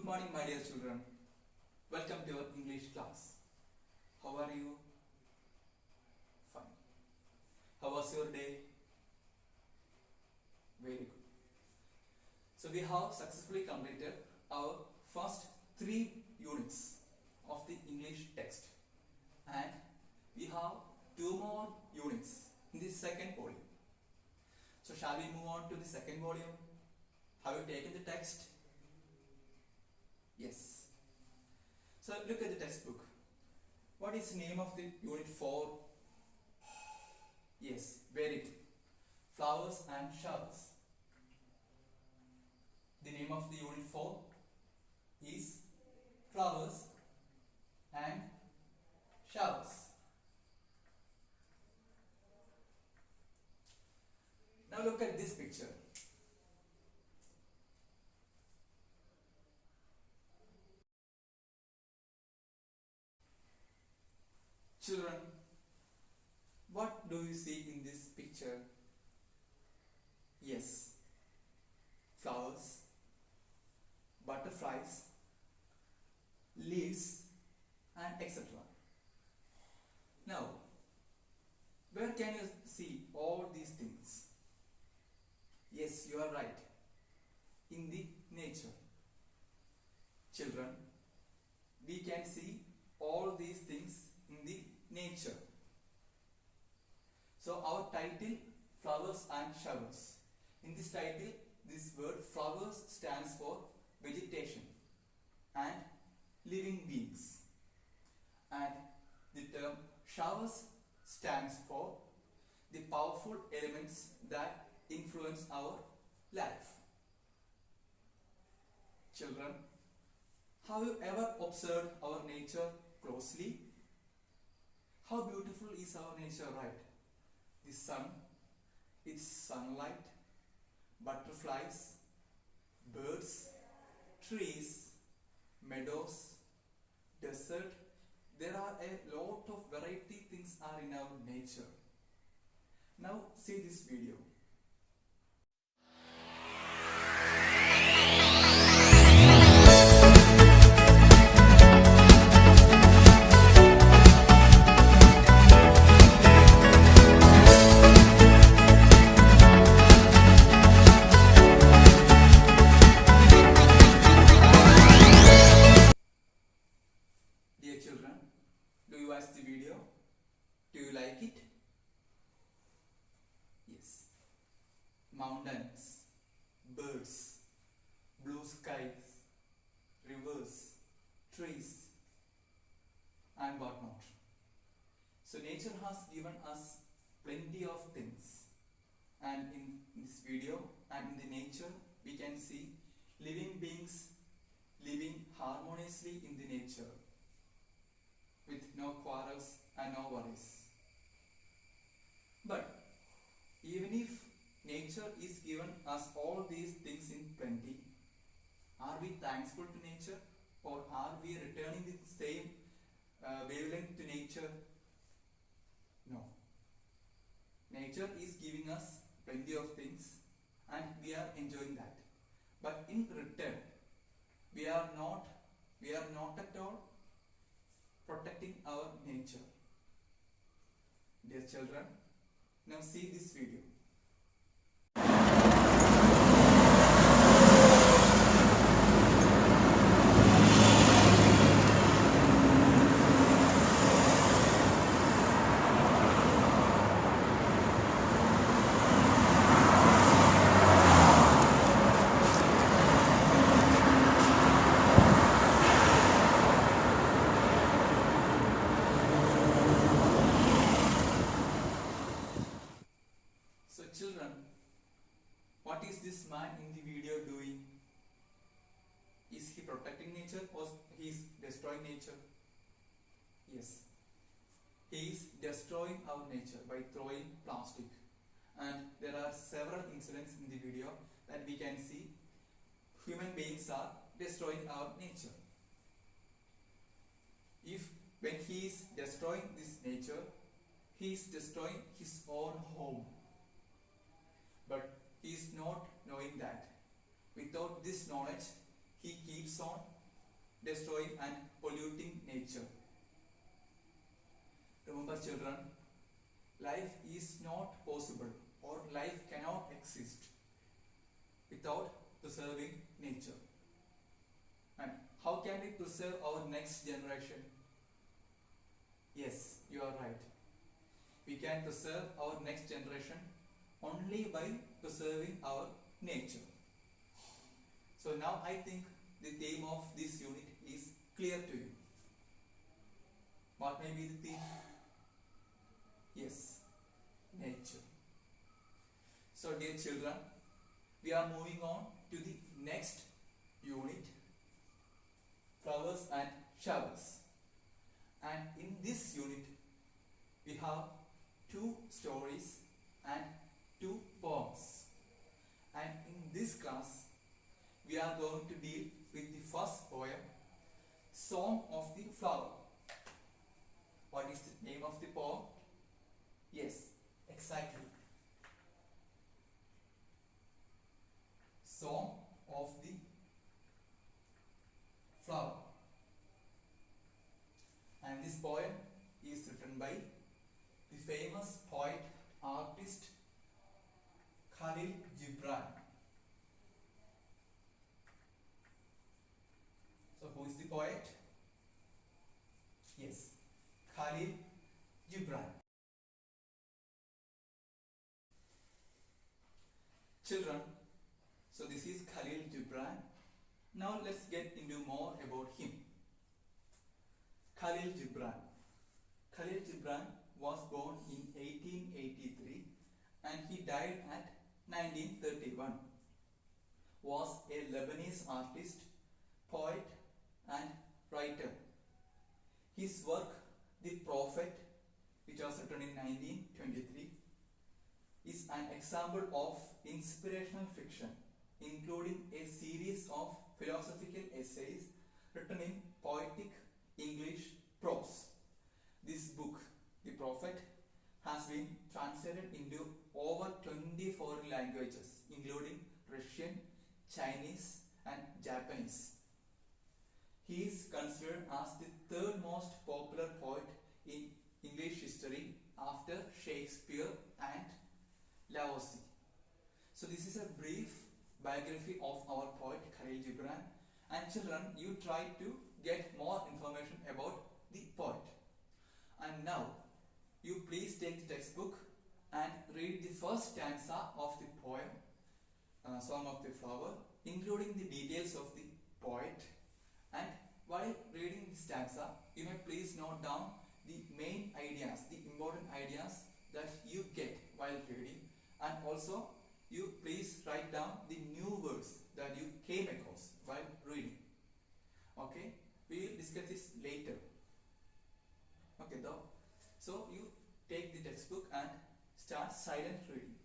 Good morning, my dear children. Welcome to our English class. How are you? Fine. How was your day? Very good. So we have successfully completed our first 3 units of the English text, and we have 2 more units in the second volume. So shall we move on to the second volume? Have you taken the text? Yes. So look at the textbook. What is the name of the unit 4? Yes, very good. Flowers and showers. The name of the unit 4 is flowers and showers. Now look at this picture. Children, what do you see in this picture? Yes, flowers, butterflies, leaves, and etc. Now, where can you see all these things? Yes, you are right. In the nature. Children, we can see all these things in the nature. So our title, flowers and showers. In this title, this word flowers stands for vegetation and living beings, and the term showers stands for the powerful elements that influence our life. Children, have you ever observed our nature closely? How beautiful is our nature, right? The sun, its sunlight, butterflies, birds, trees, meadows, desert. There are a lot of variety things are in our nature. Now see this video. Dear children, do you watch the video? Do you like it? Yes. Mountains, birds, blue skies, rivers, trees, and whatnot. So nature has given us plenty of things, and in this video and in the nature we can see living beings living harmoniously in the nature with no quarrels and no worries. But even if nature is given us all these things in plenty, are we thankful to nature, or are we returning the same wavelength to nature? No. Nature is giving us plenty of things and we are enjoying that. But in return, we are not at all protecting our nature. Dear children, now see this video. So children, what is this man in the video doing? Is he protecting nature or he is destroying nature? Yes. He is destroying our nature by throwing plastic. And there are several incidents in the video that we can see human beings are destroying our nature. If when he is destroying this nature, he is destroying his own home. But he is not knowing that. Without this knowledge, he keeps on destroying and polluting nature. Remember children, life is not possible or life cannot exist without preserving nature. And how can we preserve our next generation? Yes, you are right. We can preserve our next generation only by preserving our nature. So now I think the theme of this unit is clear to you. What may be the theme? Yes, nature. So dear children, we are moving on to the next unit, flowers and showers. And in this unit, we have 2 stories and 2 poems. And in this class, we are going to deal with the first poem, Song of the Flower. What is the name of the poem? Yes, exactly. Song of the Flower. And this poem is written by the famous poet, artist Khalil Gibran. So who is the poet? Yes, Khalil Gibran. Children, so this is Khalil Gibran. Now let's get into more about him. Khalil Gibran. Khalil Gibran was born in 1883 and he died at 1931. Was a Lebanese artist, poet and writer. His work, The Prophet, which was written in 1923, is an example of inspirational fiction, including a series of philosophical essays written in poetic English prose. This book, The Prophet, has been translated into over 20 foreign languages, including Russian, Chinese and Japanese. He is considered as the 3rd most popular poet in English history after Shakespeare and Laozi. So this is a brief biography of our poet Khalil Gibran, and children, you try to get more information about the poet. And now you please take the textbook and read the first stanza of the poem Song of the Flower, including the details of the poet. And while reading the stanza, you may please note down the main ideas, the important ideas that you get while reading, and also you please write down the new words that you came across while reading. Okay, we will discuss this later. Okay, though. So you take the textbook and start silent reading.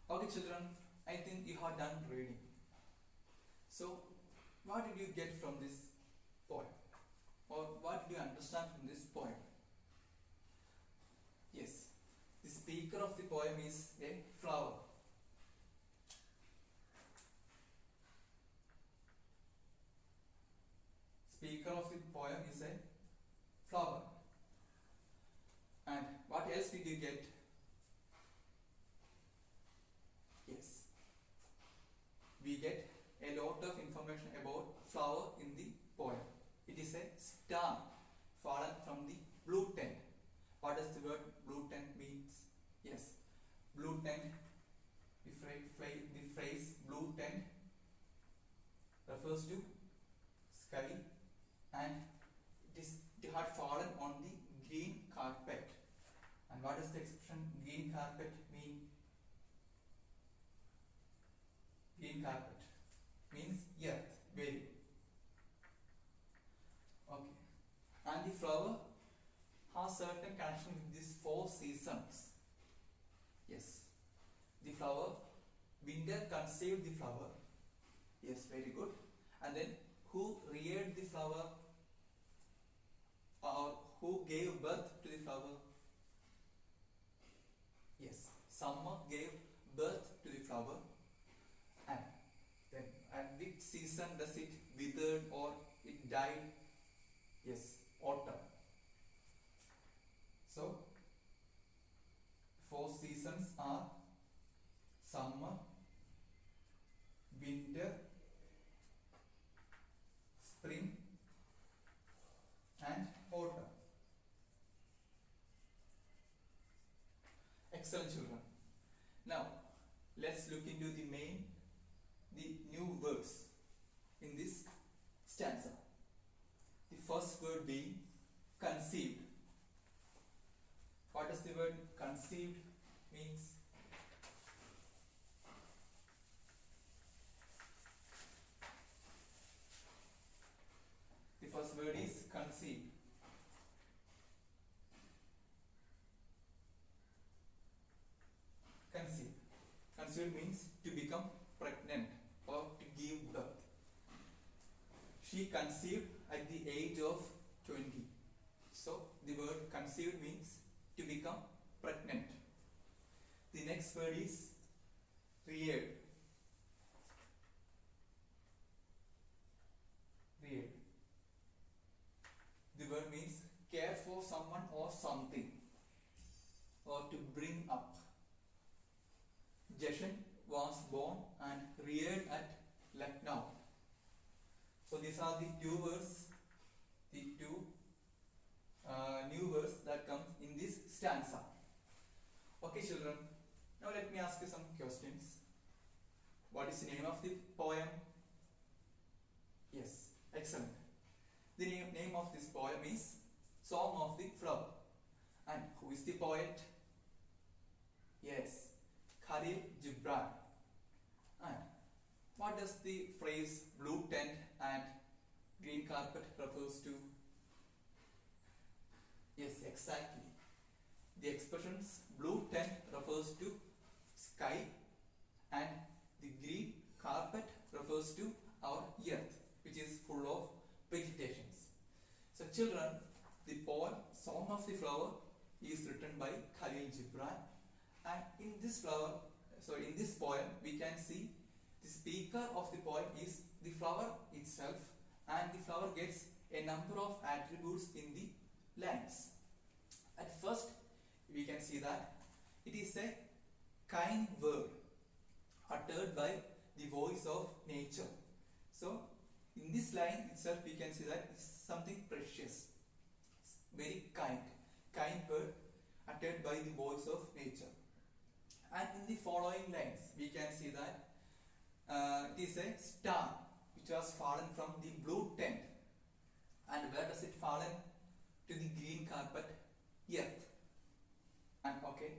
Okay children, I think you have done reading. So what did you get from this poem? Or what did you understand from this poem? Yes, the speaker of the poem is a flower. Speaker of the poem is a flower. And what else did you get? Yes, we get a lot of information about flower in the poem. It is a star fallen from the blue tent. What does the word blue tent means? Yes, blue tent, the phrase blue tent refers to sky, and it had fallen on the green carpet. And what does the expression green carpet mean? Green carpet means earth, very. Okay. And the flower has certain connection with these 4 seasons. Yes. The flower, winter conceived the flower. Yes, very good. And then who reared the flower, or who gave birth to the flower? Yes, summer gave season does it withered or it died? Yes, autumn. So, four seasons are summer, winter, spring and autumn. Excellent, children. Now, let's look into the new words in this stanza. The first word being conceived. What does the word conceived means? The first word is conceived. Conceived. Conceived means to become pregnant or to give birth. She conceived at the age of 20. So the word conceived means to become pregnant. The next word is reared. Reared. The word means care for someone or something, or to bring up. Jishnu was born and reared at Lucknow. So these are the two words, the two new words that come in this stanza. Okay, children. Now let me ask you some questions. What is the name of the poem? Yes, excellent. The name of this poem is Song of the Flower. And who is the poet? Yes, Khalil Gibran. And what does the phrase blue tent and green carpet refers to? Yes, exactly. The expressions blue tent refers to sky and the green carpet refers to our earth, which is full of vegetations. So children, the poem Song of the Flower is written by Khalil Gibran, and in this poem we can see the speaker of the poem is the flower itself, and the flower gets a number of attributes in the lines. At first we can see that it is a kind word uttered by the voice of nature. So in this line itself we can see that it's something precious, very kind word uttered by the voice of nature. And in the following lines we can see that it is a star which has fallen from the blue tent. And where does it fallen? To the green carpet, earth. And okay,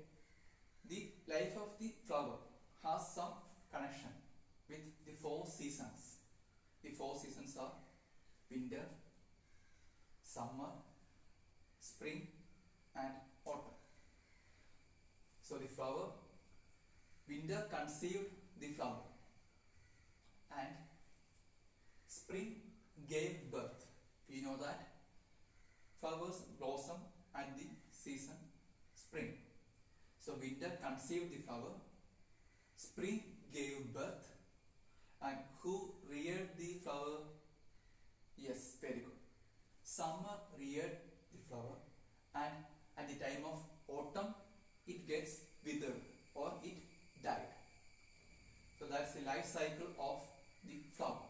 the life of the flower has some connection with the four seasons. The four seasons are winter, summer, spring and autumn. So the flower, winter conceived the flower and spring gave birth. We know that flowers blossom at the season spring. So winter conceived the flower, spring gave birth, and who reared the flower? Yes, very good. Summer reared the flower, and at the time of autumn it gets withered or it died. So that's the life cycle of the flower.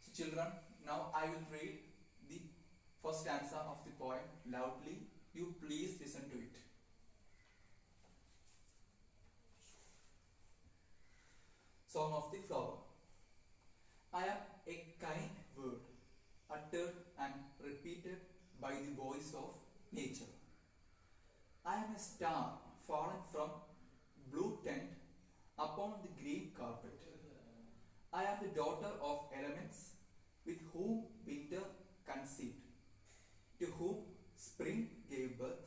So children, now I will read the first stanza of the poem loudly. You please listen to it. Song of the Flower. I am a kind word uttered and repeated by the voice of nature. I am a star fallen from blue tent upon the green carpet. I am the daughter of elements with whom winter conceived, to whom spring gave birth.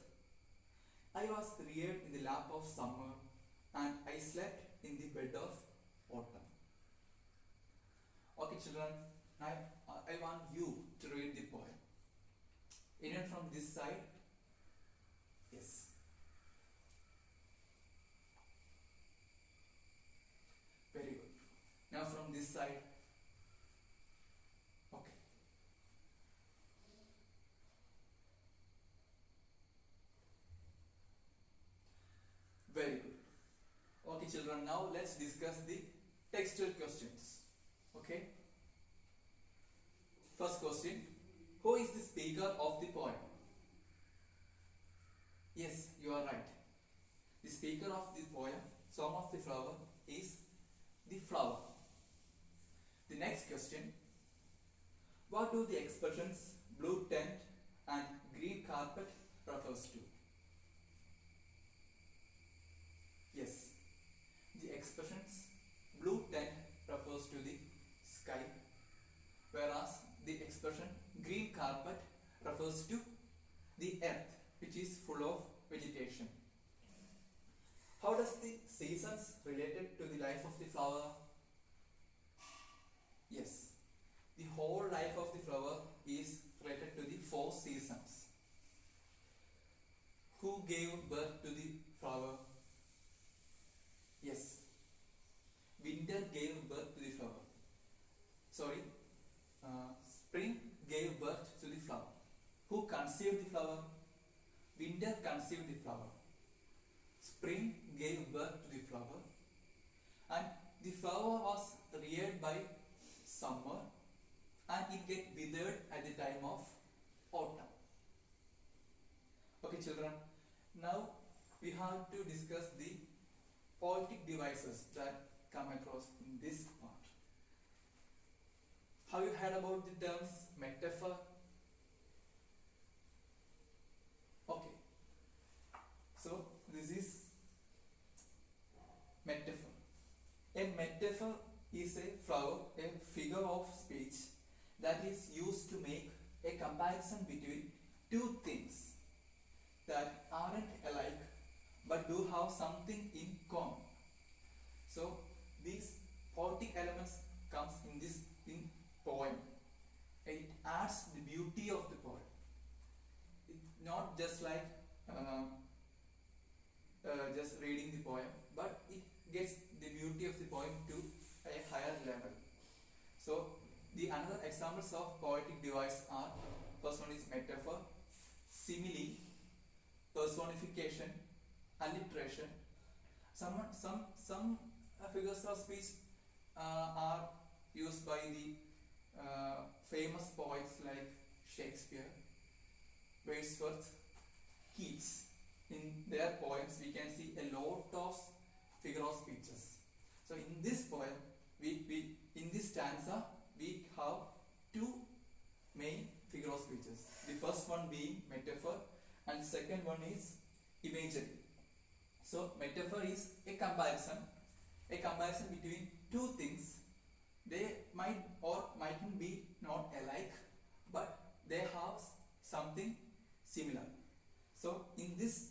I was reared in the lap of summer and I slept in the bed of autumn. Okay children, now I want you to read the poem. Anyone from this side? Yes. Very good. Now from this side. children, now let's discuss the textual questions. Okay. First question. Who is the speaker of the poem? Yes, you are right. The speaker of the poem, Song of the Flower, is the flower. The next question. What do the expressions blue tent and green carpet refers to? Yes, the expressions blue tent refers to the sky, whereas the expression green carpet refers to the earth, which is full of vegetation. How does the seasons related to the life of the flower? Yes, the whole life of the flower is related to the 4 seasons. Who gave birth to the flower? Yes, winter gave birth to the flower. Sorry, spring gave birth to the flower. Who conceived the flower? Winter conceived the flower. Spring gave birth to the flower, and the flower was reared by summer, and it get withered at the time of autumn. Okay children, now we have to discuss the poetic devices that come across in this part. Have you heard about the terms metaphor? Okay, so this is metaphor. A metaphor is a flower, a figure of speech that is used to make a comparison between two things that aren't alike but do have something in common. So these poetic elements comes in this poem. It adds the beauty of the poem. It's not just like just reading the poem, but it gets the beauty of the poem to a higher level. So the another examples of poetic device are, first one is metaphor, simile, personification, alliteration. Some figures of speech are used by the famous poets like Shakespeare, Wordsworth, Keats. In their poems we can see a lot of figure of speeches. So in this poem, in this stanza we have 2 main figure of speeches. The first one being metaphor and second one is imagery. So metaphor is a comparison between 2 things. They might or mightn't be not alike, but they have something similar. So in this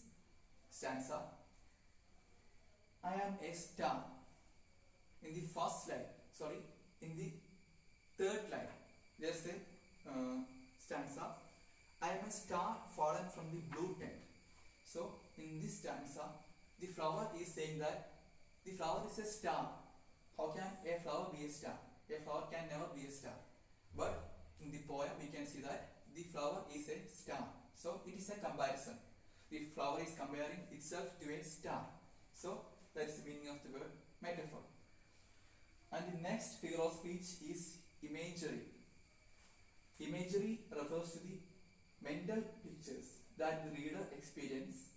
stanza, I am a star. In the first line, sorry, in the third line, there's a stanza, I am a star fallen from the blue tent. So in this stanza, the flower is saying that the flower is a star. How can a flower be a star? A flower can never be a star. But in the poem we can see that the flower is a star. So it is a comparison. The flower is comparing itself to a star. So that is the meaning of the word metaphor. And the next figure of speech is imagery. Imagery refers to the mental pictures that the reader experiences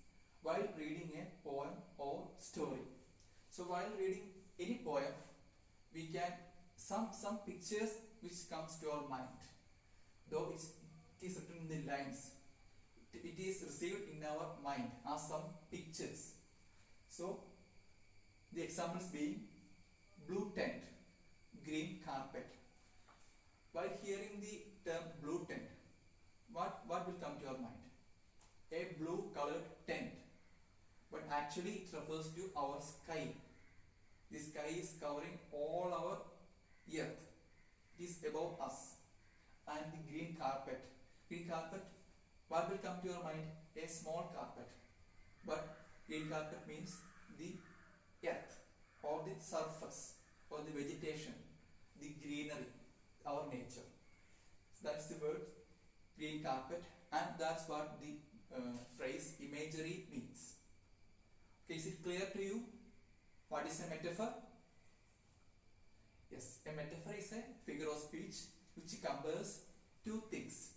while reading a poem or story. So while reading any poem, we can some pictures which comes to our mind. Though it is written in the lines, it is received in our mind as some pictures. So the examples being blue tent, green carpet. While hearing the term blue tent, what will come to your mind? A blue colored tent. But actually it refers to our sky. The sky is covering all our earth. It is above us. And the green carpet. Green carpet, what will come to your mind? A small carpet. But green carpet means the earth or the surface or the vegetation, the greenery, our nature. So that's the word green carpet, and that's what the phrase imagery means. Okay, is it clear to you? What is a metaphor? Yes, a metaphor is a figure of speech which compares two things.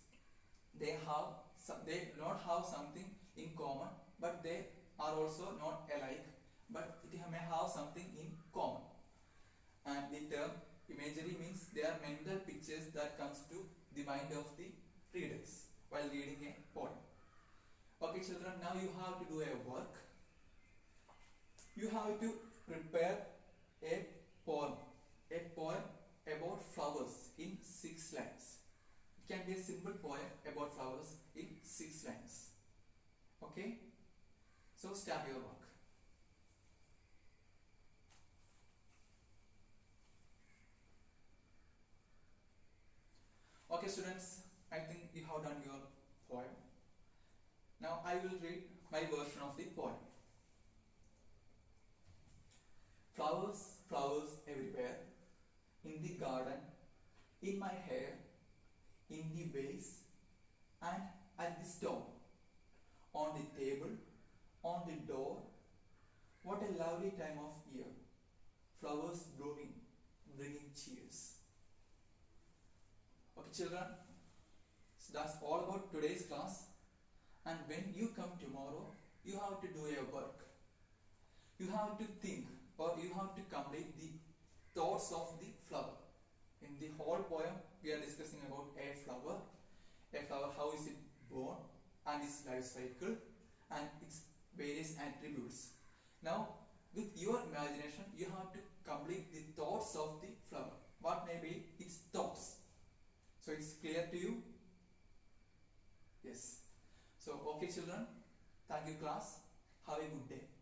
They do not have something in common, but they are also not alike, but it may have something in common. And the term imagery means they are mental pictures that comes to the mind of the readers while reading a poem. Okay children, now you have to do a work. You have to prepare a poem about flowers in 6 lines. It can be a simple poem about flowers in 6 lines. Okay? So start your work. Okay students, I think you have done your poem. Now I will read my version of the poem. Flowers, flowers everywhere, in the garden, in my hair, in the vase, and at the stone, on the table, on the door. What a lovely time of year. Flowers blooming, bringing cheers. Okay children, so that's all about today's class. And when you come tomorrow, you have to do your work. You have to think, or you have to complete the thoughts of the flower. In the whole poem, we are discussing about a flower, how is it born, and its life cycle, and its various attributes. Now, with your imagination, you have to complete the thoughts of the flower. What may be its thoughts? So it's clear to you? Yes. So, okay children, thank you class. Have a good day.